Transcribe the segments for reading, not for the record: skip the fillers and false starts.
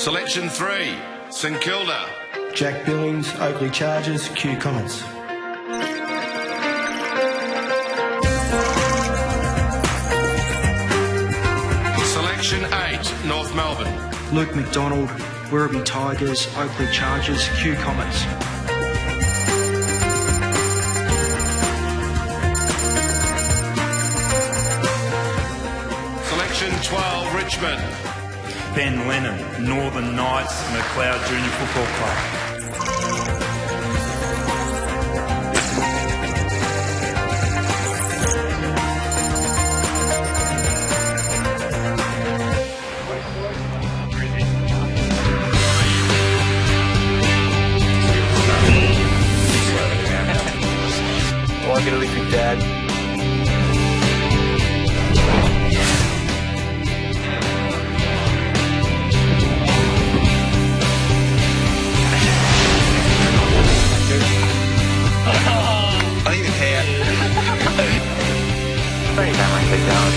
Selection 3, St Kilda. Jack Billings, Oakley Chargers, Q Comets. Selection 8, North Melbourne. Luke McDonald, Werribee Tigers, Oakley Chargers, Q Comets. Selection 12, Richmond. Ben Lennon, Northern Knights, McLeod Junior Football Club. I get a lick Dad. I think it's hair. Very bad, take down.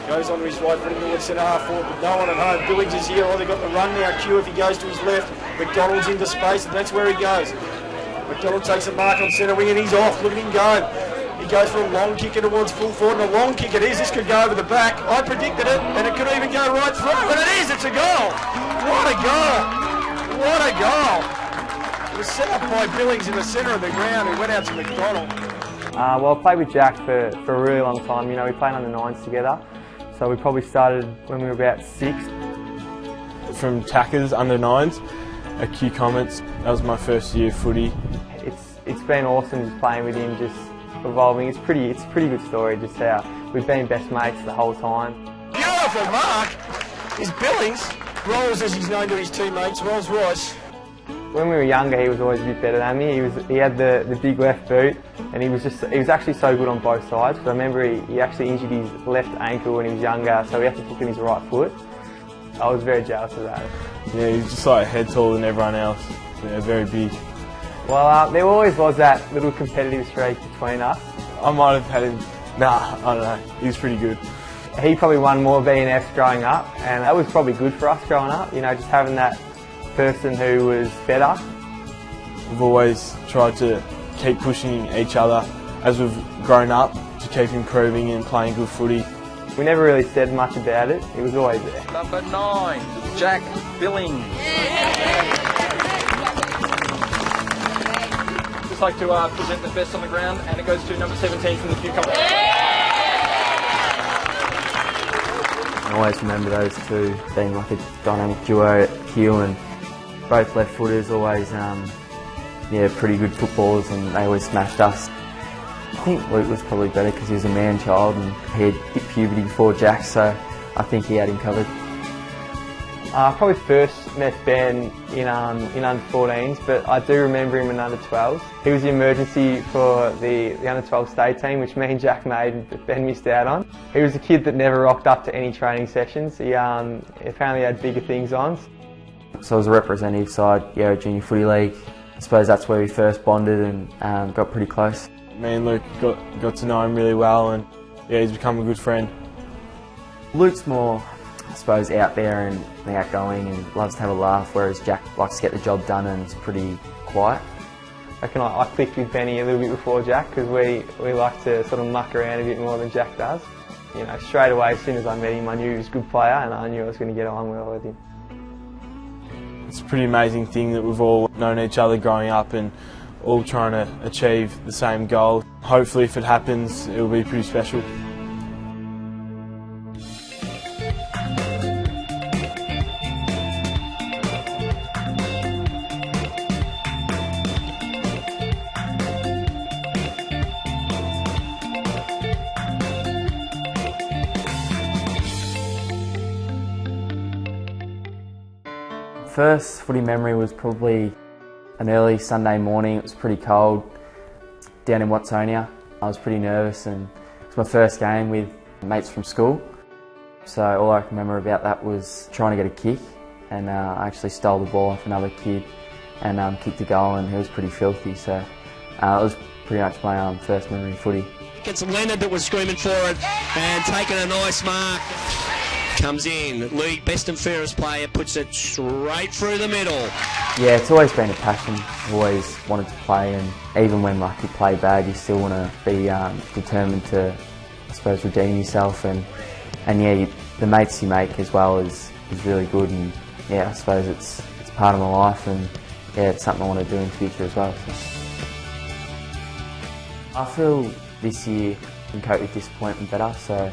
Goes on to his right, putting the centre half forward, but no one at home. Billings is here. Oh, they've got the run now. Q if he goes to his left. McDonald's into space, and that's where he goes. McDonald takes a mark on centre wing, and he's off. Look at him go. He goes for a long kicker towards full forward, and a long kick it is. This could go over the back. I predicted it, and it could even go right through, and it is. It's a goal. What a goal. What a goal. It was set up by Billings in the centre of the ground, who went out to McDonald. Well, I played with Jack for a really long time. You know, we played under nines together. So we probably started when we were about 6. From Tackers under nines at Q Comets. That was my first year of footy. It's been awesome just playing with him, just evolving. It's a pretty good story, just how we've been best mates the whole time. Beautiful mark is Billings. Rolls, as he's known to his teammates, Rolls Royce. When we were younger, he was always a bit better than me. He had the big left boot, and he was actually so good on both sides. Because I remember he actually injured his left ankle when he was younger, so he had to kick in his right foot. I was very jealous of that. Yeah, he's just like a head taller than everyone else. Yeah, very big. Well, there always was that little competitive streak between us. I might have had him. Nah, I don't know. He was pretty good. He probably won more B&Fs growing up, and that was probably good for us growing up. You know, just having that person who was better. We've always tried to keep pushing each other as we've grown up to keep improving and playing good footy. We never really said much about it. It was always there. Number 9, Jack Billings. Just like to present the best on the ground, and it goes to number 17 from the Q Comets. I always remember those two being like a dynamic duo at Q, and both left footers, always pretty good footballers, and they always smashed us. I think Luke was probably better because he was a man-child and he had hit puberty before Jack, so I think he had him covered. I probably first met Ben in under 14s, but I do remember him in under 12s. He was the emergency for the under 12 state team, which me and Jack made, but Ben missed out on. He was a kid that never rocked up to any training sessions. He apparently had bigger things on. So I was a representative side, Yarra Junior Footy League. I suppose that's where we first bonded and got pretty close. Me and Luke got to know him really well, and yeah, he's become a good friend. Luke's more, I suppose, out there and outgoing and loves to have a laugh, whereas Jack likes to get the job done and is pretty quiet. I reckon I clicked with Benny a little bit before Jack because we like to sort of muck around a bit more than Jack does. You know, straight away as soon as I met him, I knew he was a good player and I knew I was going to get on well with him. It's a pretty amazing thing that we've all known each other growing up and all trying to achieve the same goal. Hopefully if it happens, it'll be pretty special. First footy memory was probably an early Sunday morning. It was pretty cold down in Watsonia. I was pretty nervous and it was my first game with mates from school. So all I can remember about that was trying to get a kick, and I actually stole the ball off another kid and kicked a goal, and he was pretty filthy. So it was pretty much my first memory of footy. It's Leonard that was screaming for it and taking a nice mark. Comes in, league best and fairest player, puts it straight through the middle. Yeah, it's always been a passion. I've always wanted to play, and even when like you play bad, you still want to be determined to, I suppose, redeem yourself. And yeah, the mates you make as well is really good. And yeah, I suppose it's part of my life, and yeah, it's something I want to do in the future as well. So. I feel this year I can cope with disappointment better. So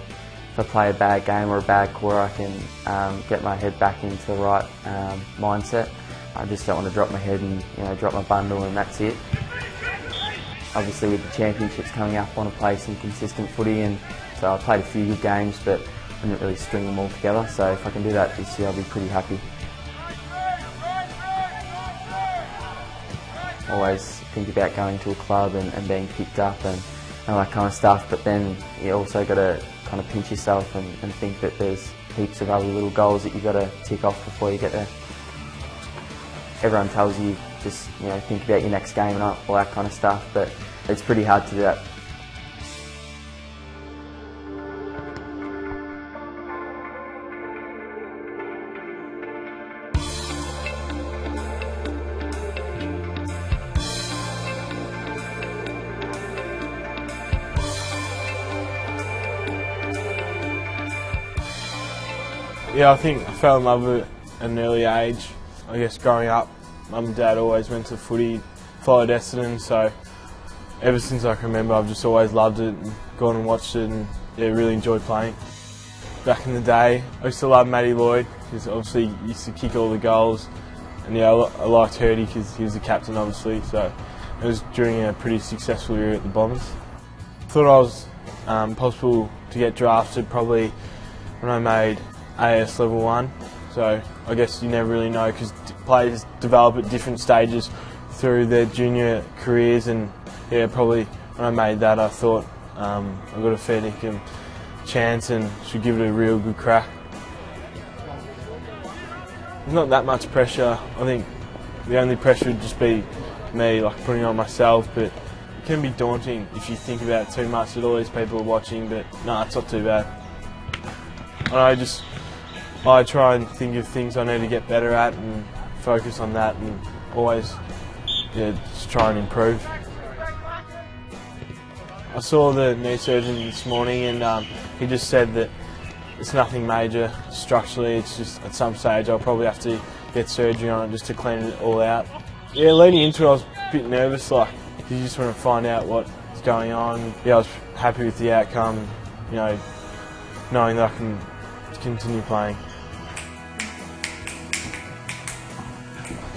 if I play a bad game or a bad quarter, I can get my head back into the right mindset. I just don't want to drop my head and drop my bundle, and that's it. Obviously with the championships coming up, I want to play some consistent footy, and so I played a few good games, but I didn't really string them all together. So if I can do that this year, I'll be pretty happy. Always think about going to a club and being picked up and that kind of stuff, but then you also got to kind of pinch yourself and think that there's heaps of other little goals that you've got to tick off before you get there. Everyone tells you just think about your next game and all that kind of stuff, but it's pretty hard to do that. Yeah, I think I fell in love with it at an early age. I guess growing up, Mum and Dad always went to footy, followed Essendon, so ever since I can remember I've just always loved it and gone and watched it and yeah, really enjoyed playing. Back in the day, I used to love Matty Lloyd because obviously he used to kick all the goals, and yeah, I liked Hurdy because he was the captain obviously, so it was during a pretty successful year at the Bombers. Thought I was possible to get drafted probably when I made AS level 1, so I guess you never really know because players develop at different stages through their junior careers, and yeah, probably when I made that I thought I got a fair dinkum chance and should give it a real good crack. There's not that much pressure. I think the only pressure would just be me like putting it on myself, but it can be daunting if you think about it too much that all these people are watching, but no, it's not too bad. I try and think of things I need to get better at and focus on that, and always just try and improve. I saw the knee surgeon this morning, and he just said that it's nothing major structurally, it's just at some stage I'll probably have to get surgery on it just to clean it all out. Yeah, leading into it I was a bit nervous, like you just want to find out what's going on. Yeah, I was happy with the outcome, knowing that I can continue playing.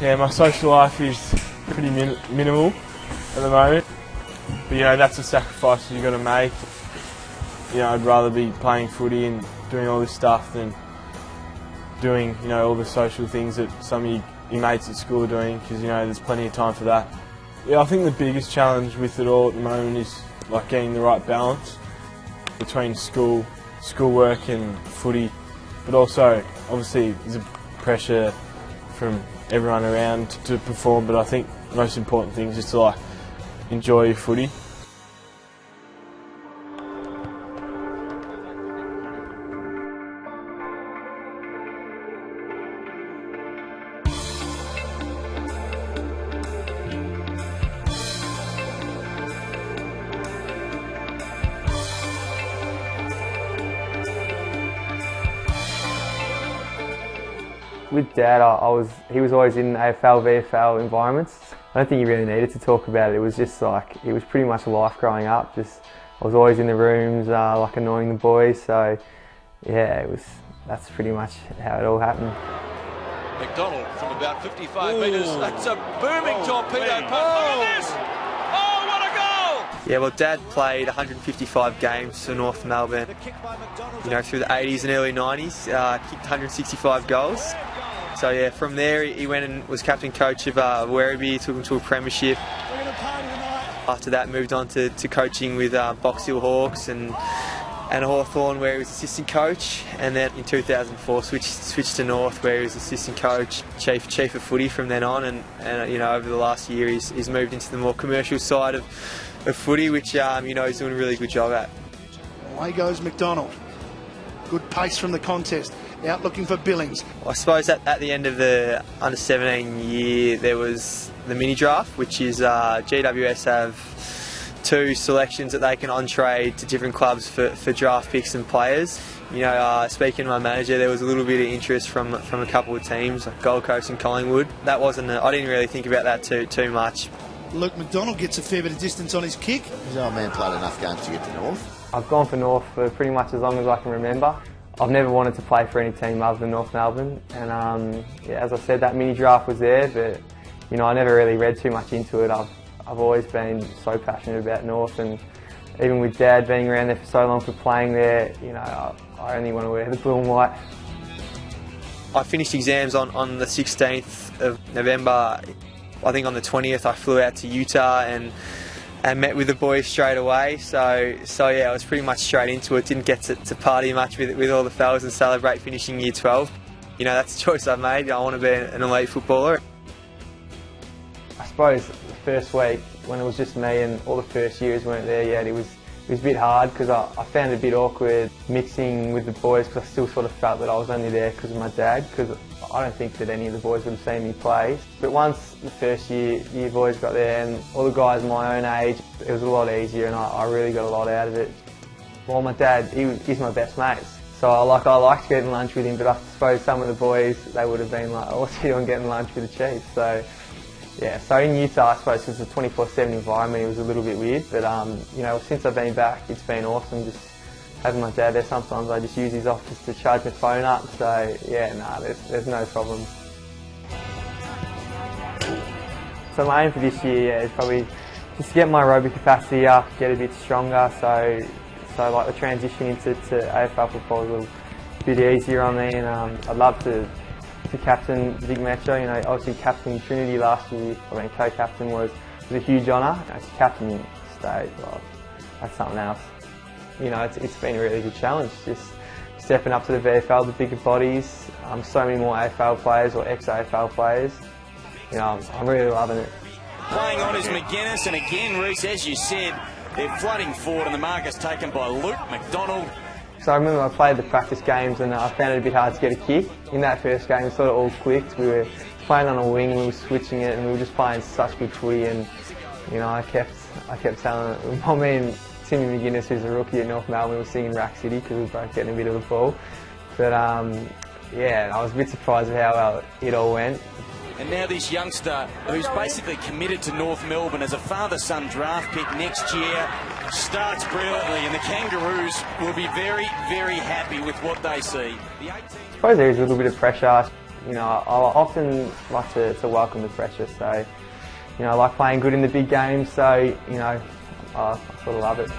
Yeah, my social life is pretty minimal at the moment, but that's a sacrifice you've got to make. I'd rather be playing footy and doing all this stuff than doing all the social things that some of your mates at school are doing, because there's plenty of time for that. Yeah, I think the biggest challenge with it all at the moment is like getting the right balance between schoolwork and footy, but also obviously there's a pressure from everyone around to perform, but I think the most important thing is just to enjoy your footy. With Dad, he was always in AFL, VFL environments. I don't think he really needed to talk about it. It was just it was pretty much life growing up. I was always in the rooms, annoying the boys. So yeah, that's pretty much how it all happened. McDonald from about 55 metres. That's a booming torpedo. Oh, what a goal! Yeah, well, Dad played 155 games for North Melbourne. Through the 80s and early 90s, kicked 165 goals. So yeah, from there he went and was captain coach of Werribee, took him to a premiership. After that moved on to coaching with Box Hill Hawks, and and Hawthorn where he was assistant coach, and then in 2004 switched to North where he was assistant coach, chief of footy from then on, and you know, over the last year he's moved into the more commercial side of footy, which you know, he's doing a really good job at. Away goes McDonald. Good pace from the contest. Out looking for Billings. I suppose at the end of the under-17 year there was the mini draft, which is GWS have 2 selections that they can on-trade to different clubs for draft picks and players. You know, speaking to my manager, there was a little bit of interest from a couple of teams like Gold Coast and Collingwood. That wasn't. I didn't really think about that too much. Luke McDonald gets a fair bit of distance on his kick. His old man played enough games to get to North. I've gone for North for pretty much as long as I can remember. I've never wanted to play for any team other than North Melbourne, and yeah, as I said, that mini draft was there, but you know, I never really read too much into it. I've always been so passionate about North, and even with Dad being around there for so long for playing there, you know, I only want to wear the blue and white. I finished exams on the 16th of November. I think on the 20th I flew out to Utah and met with the boys straight away. So yeah, I was pretty much straight into it. Didn't get to party much with all the fellas and celebrate finishing year 12. You know, that's a choice I've made. I want to be an elite footballer. I suppose the first week when it was just me and all the first years weren't there yet, it was a bit hard because I found it a bit awkward mixing with the boys, because I still sort of felt that I was only there because of my dad, because I don't think that any of the boys would have seen me play. But once the first year boys got there and all the guys my own age, it was a lot easier, and I really got a lot out of it. Well, my dad, he's my best mate, so I liked getting lunch with him, but I suppose some of the boys, they would have been like, oh, what's he doing getting lunch with the chief? So yeah, so in Utah, I suppose it's a 24/7 environment, it was a little bit weird, but you know, since I've been back, it's been awesome. Just having my dad there, sometimes I just use his office to charge my phone up, so yeah, there's no problem. So my aim for this year is probably just to get my aerobic capacity up, get a bit stronger, so like the transition into AFL football is a little bit easier on me, and I'd love to captain Big Metro. You know, obviously captain Trinity last year, co-captain was a huge honour. You know, to captain state, well, that's something else. You know, it's been a really good challenge, just stepping up to the VFL, the bigger bodies, so many more AFL players or ex-AFL players. You know, I'm really loving it. Playing on is McGuinness, and again, Reece, as you said, they're flooding forward and the mark is taken by Luke McDonald. So I remember I played the practice games and I found it a bit hard to get a kick. In that first game, it sort of all clicked. We were playing on a wing, we were switching it, and we were just playing such good footy. And you know, I kept telling me and Timmy McGuinness, who's a rookie at North Melbourne, we were singing Rack City because we were both getting a bit of the ball. But yeah, I was a bit surprised at how well it all went. And now this youngster, who's basically committed to North Melbourne as a father-son draft pick next year, starts brilliantly, and the Kangaroos will be very, very happy with what they see. I suppose there is a little bit of pressure. You know, I often like to welcome the pressure, so, you know, I like playing good in the big games, so, you know, I sort of love it.